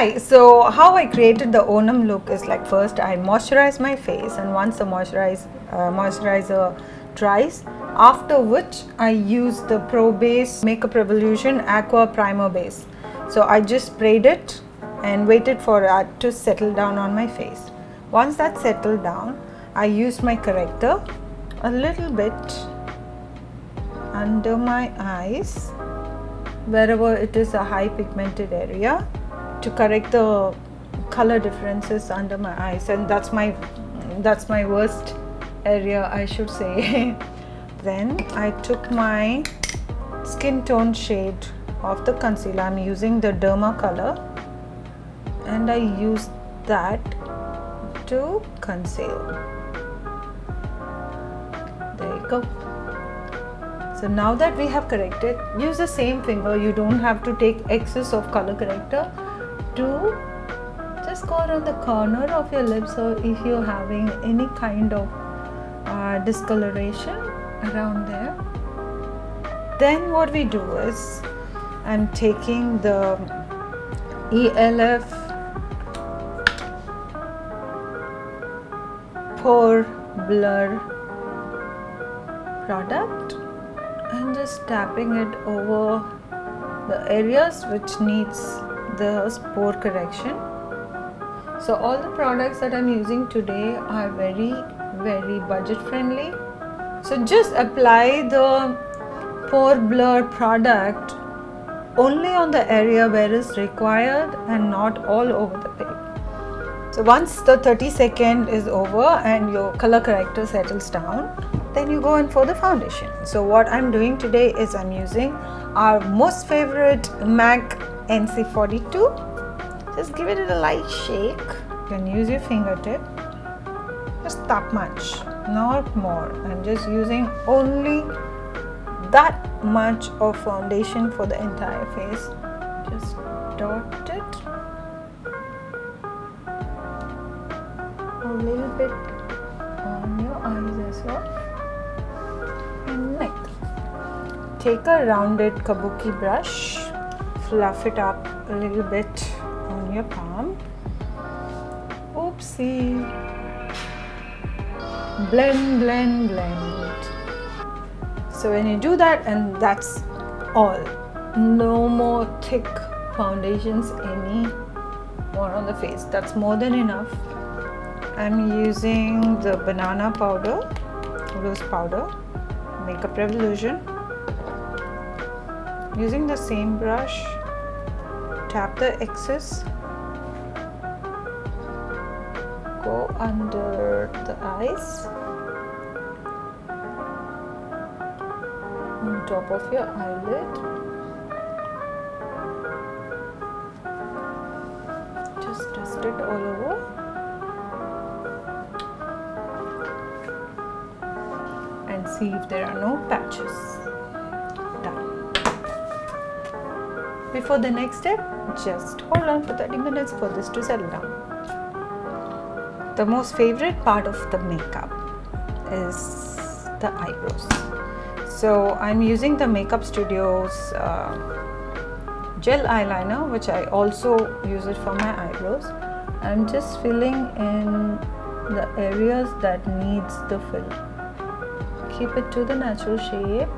Hi, so how I created the Onam look is like, first I moisturize my face, and once the moisturizer dries, after which I use the Pro Base Makeup Revolution Aqua Primer Base. So I just sprayed it and waited for it to settle down on my face. Once that settled down, I used my corrector a little bit under my eyes, wherever it is a high pigmented area, to correct the color differences under my eyes, and that's my worst area, I should say. Then I took my skin tone shade of the concealer. I'm using the Derma color, and I used that to conceal. There you go. So now that we have corrected, use the same finger. You don't have to take excess of color corrector to just go around the corner of your lips, or if you're having any kind of discoloration around there. Then what we do is, I'm taking the ELF Pore Blur product and just tapping it over the areas which needs the pore correction. So all the products that I'm using today are very budget friendly. So just apply the Pore Blur product only on the area where is required and not all over the face. So once the 30-second is over and your color corrector settles down, then you go in for the foundation. So what I'm doing today is I'm using our most favorite MAC NC42. Just give it a light shake. You can use your fingertip, just that much, not more. I'm just using only that much of foundation for the entire face. Just dot it a little bit on your eyes as well, and neck. Take a rounded kabuki brush, fluff it up a little bit on your palm. Oopsie. Blend, blend, blend. So when you do that, and that's all, no more thick foundations any more on the face. That's more than enough. I'm using the banana powder, rose powder, Makeup Revolution. Using the same brush, tap the excess, go under the eyes, on top of your eyelid. Just dust it all over. And see if there are no patches. Done. Before the next step, just hold on for 30 minutes for this to settle down. The most favorite part of the makeup is the eyebrows. So I'm using the Makeup Studio's gel eyeliner, which I also use it for my eyebrows. I'm just filling in the areas that needs the fill. Keep it to the natural shape.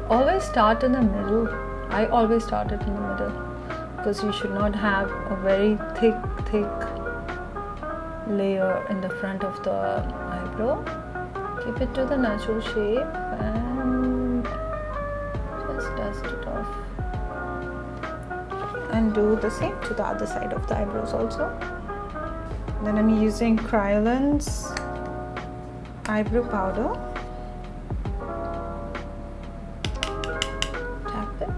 Always start in the middle. I always start it in the middle because you should not have a very thick layer in the front of the eyebrow. Keep it to the natural shape and just dust it off. And do the same to the other side of the eyebrows also. Then I'm using Cryolyn's eyebrow powder. Tap it.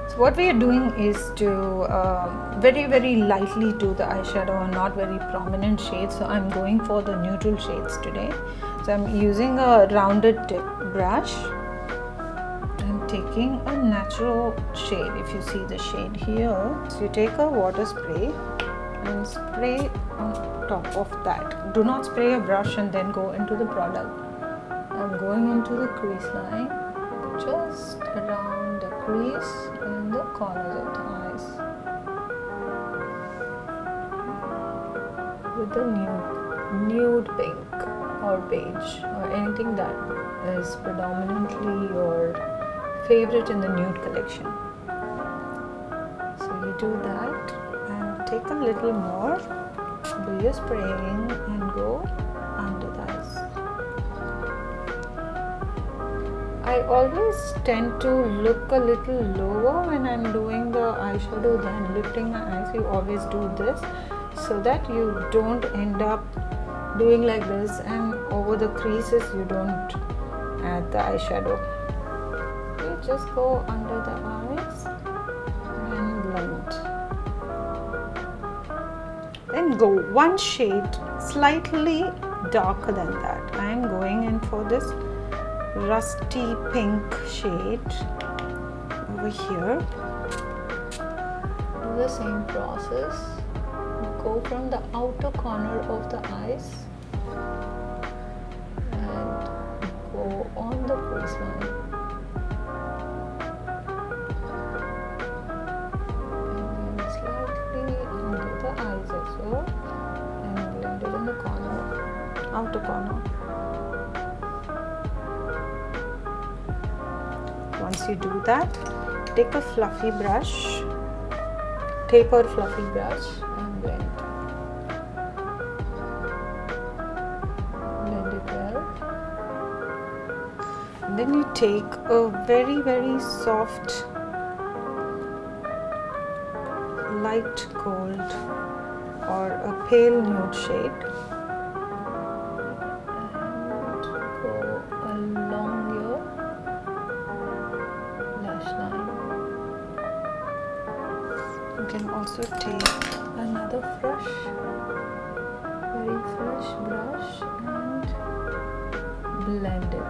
So what we are doing is to very lightly do the eyeshadow, not very prominent shades. So I'm going for the neutral shades today. So I'm using a rounded tip brush. I'm taking a natural shade. If you see the shade here, so you take a water spray and spray on top of that. Do not spray a brush and then go into the product. I'm going into the crease line, just around the crease in the corners of the eyes with the nude pink or beige or anything that is predominantly your favorite in the nude collection. So you do that and take a little more, do your spraying and go under the eyes. I always tend to look a little lower when I'm doing the eyeshadow than lifting my eyes. You always do this so that you don't end up doing like this and over the creases you don't add the eyeshadow. You just go under the eyes and blend. Then go one shade slightly darker than that. I am going in for this rusty pink shade over here. Do the same process. Go from the outer corner of the eyes and go on the crease line. And then slightly under the eyes as well and blend it in the corner, outer corner. Once you do that, take a fluffy brush, tapered fluffy brush and blend. Blend it well. And then you take a very soft light gold or a pale nude shade and go along your lash line. You can also take another fresh, very fresh brush and blend it.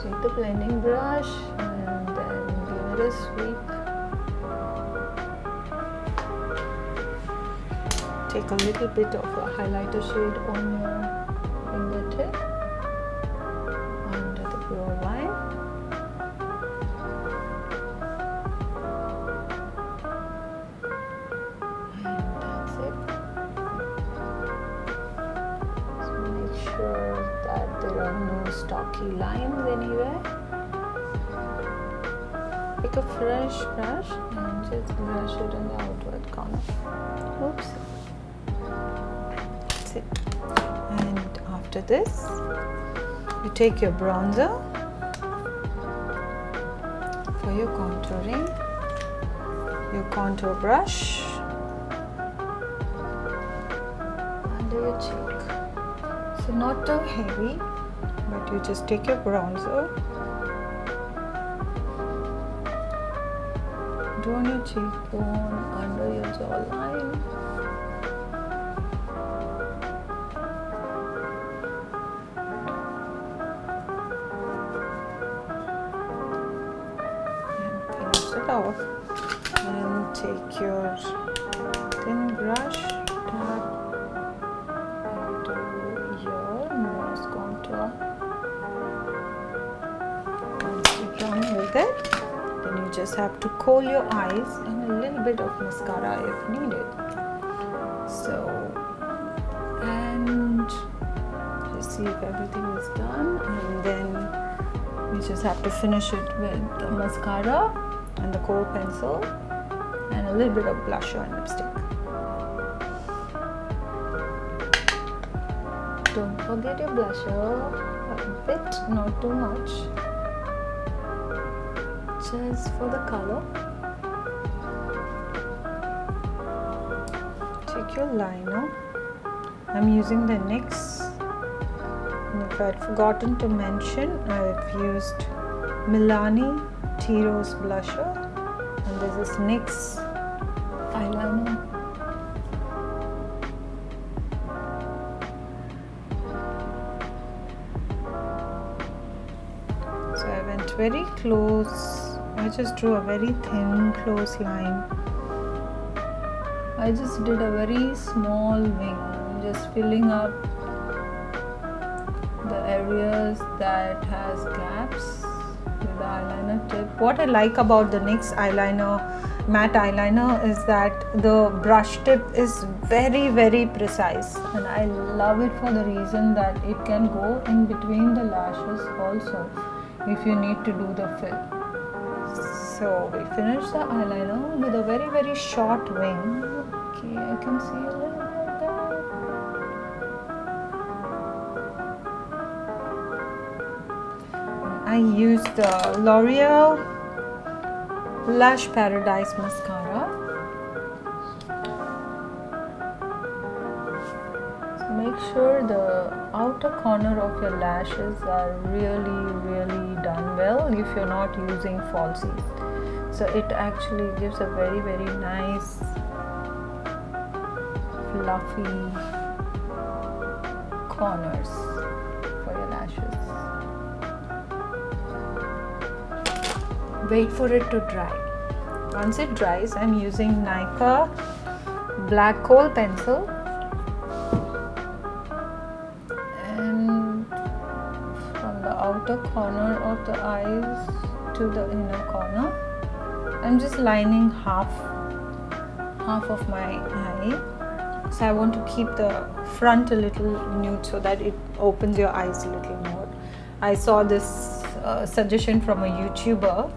Take the blending brush and then give it a sweep. Take a little bit of a highlighter shade on your fingertip under the brow line. And that's it. So make sure that there are no stocky lines anywhere. Pick a fresh brush and just brush it in the outward corner. Oops. That's it. And after this, you take your bronzer for your contouring, your contour brush under your cheek. So not too heavy, but you just take your bronzer, do on your cheekbone, under your jawline. Off and take your thin brush, tap into your nose contour. Once you're done with it, then you just have to curl your eyes and a little bit of mascara if needed. So, and just see if everything is done, and then you just have to finish it with the mascara and the kohl pencil and a little bit of blusher and lipstick. Don't forget your blusher, a bit, not too much, just for the color. Take your liner. I'm using the NYX, and if I'd forgotten to mention, I've used Milani Tea Rose blusher, and this is NYX eyeliner. So I went very close. I just drew a very thin close line. I just did a very small wing, just filling up the areas that has gaps with the eyeliner tip. What I like about the NYX eyeliner, matte eyeliner, is that the brush tip is very precise, and I love it for the reason that it can go in between the lashes also if you need to do the fill. So we finish the eyeliner with a very short wing. Okay, I can see a little bit there. I use the L'Oreal Lash Paradise Mascara. So make sure the outer corner of your lashes are really done well if you're not using falsies. So it actually gives a very nice fluffy corners for your lashes. Wait for it to dry. Once it dries, I'm using Nykaa Black Coal pencil, and from the outer corner of the eyes to the inner corner, I'm just lining half of my eye. So I want to keep the front a little nude so that it opens your eyes a little more. I saw this suggestion from a YouTuber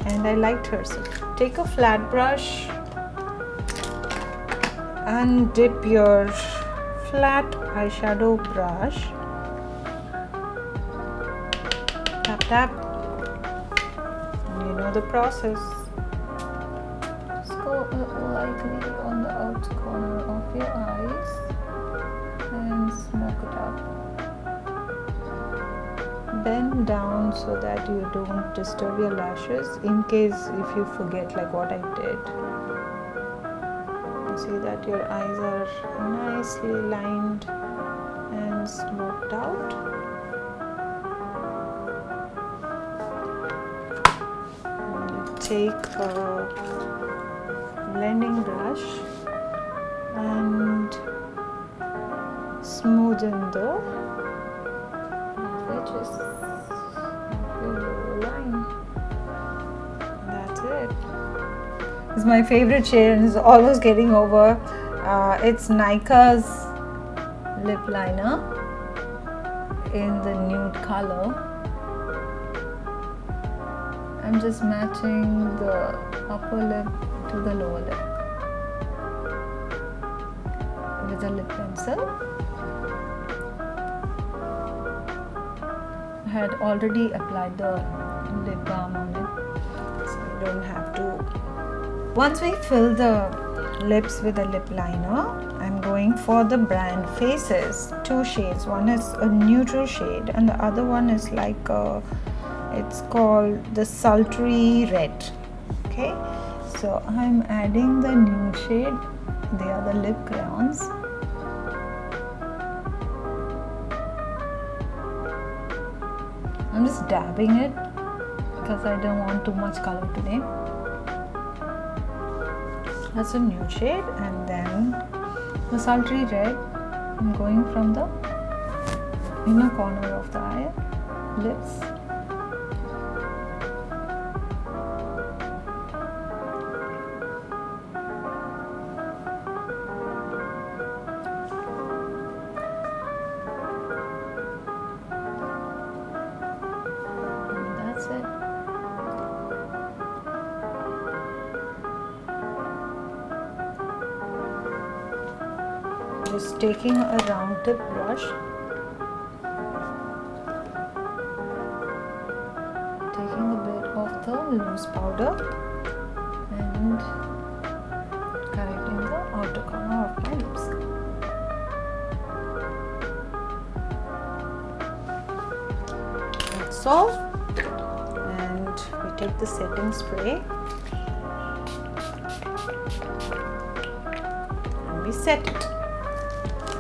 and I liked her. So take a flat brush and dip your flat eyeshadow brush. Tap. And you know the process. Just go lightly on the outer corner of your eyes and smoke it up. Bend down so that you don't disturb your lashes in case if you forget, like what I did. You see that your eyes are nicely lined and smoked out. And you take a blending brush and smoothen the edges of your lower line. That's it. This is my favorite shade and it's almost getting over. It's Nykaa's lip liner in the nude color. I'm just matching the upper lip to the lower lip with a lip pencil. I had already applied the lip balm on it, so you don't have to. Once we fill the lips with a lip liner, I'm going for the brand Faces. Two shades. One is a neutral shade and the other one is like it's called the Sultry Red. Okay, so I'm adding the nude shade. They are the lip crayons. I'm just dabbing it because I don't want too much color today. That's a nude shade, and then the Sultry Red. I'm going from the inner corner of the eye, lips. Just taking a round tip brush, taking a bit of the loose powder and correcting the outer corner of my lips. That's all, and we take the setting spray and we set it.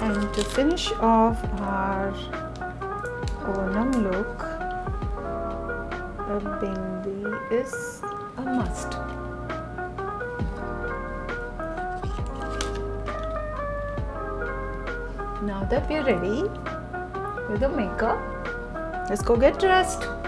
And to finish off our Onam look, a bindi is a must. Now that we're ready with the makeup, let's go get dressed.